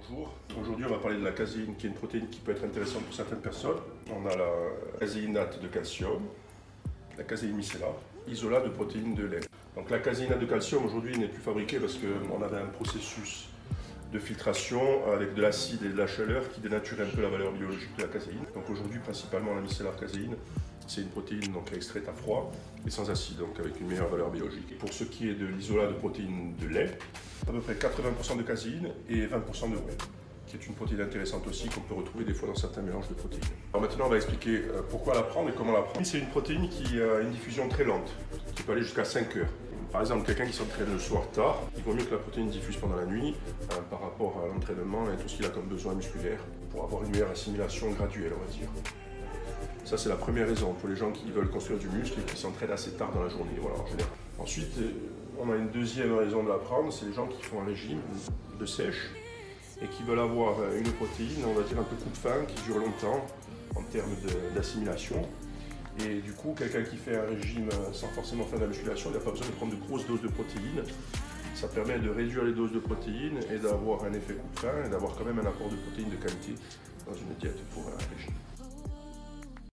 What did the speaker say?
Bonjour, aujourd'hui on va parler de la caséine qui est une protéine qui peut être intéressante pour certaines personnes. On a la caséinate de calcium, la caséine micellar, isolat de protéines de lait. Donc la caséinate de calcium aujourd'hui n'est plus fabriquée parce qu'on avait un processus de filtration avec de l'acide et de la chaleur qui dénature un peu la valeur biologique de la caséine. Donc aujourd'hui principalement la micellar caséine, c'est une protéine donc extraite à froid et sans acide, donc avec une meilleure valeur biologique. Pour ce qui est de l'isolat de protéines de lait, à peu près 80% de caséine et 20% de whey, qui est une protéine intéressante aussi qu'on peut retrouver des fois dans certains mélanges de protéines. Alors maintenant on va expliquer pourquoi la prendre et comment la prendre. C'est une protéine qui a une diffusion très lente, qui peut aller jusqu'à 5 heures. Par exemple, quelqu'un qui s'entraîne le soir tard, il vaut mieux que la protéine diffuse pendant la nuit par rapport à l'entraînement et tout ce qu'il a comme besoin musculaire pour avoir une meilleure assimilation graduelle, on va dire. Ça, c'est la première raison pour les gens qui veulent construire du muscle et qui s'entraînent assez tard dans la journée, voilà, en général. Ensuite, on a une deuxième raison de la prendre, c'est les gens qui font un régime de sèche et qui veulent avoir une protéine, on va dire un peu coup de faim, qui dure longtemps en termes d'assimilation. Et du coup, quelqu'un qui fait un régime sans forcément faire de la musculation, il n'a pas besoin de prendre de grosses doses de protéines. Ça permet de réduire les doses de protéines et d'avoir un effet coup de faim et d'avoir quand même un apport de protéines de qualité dans une diète pour un régime.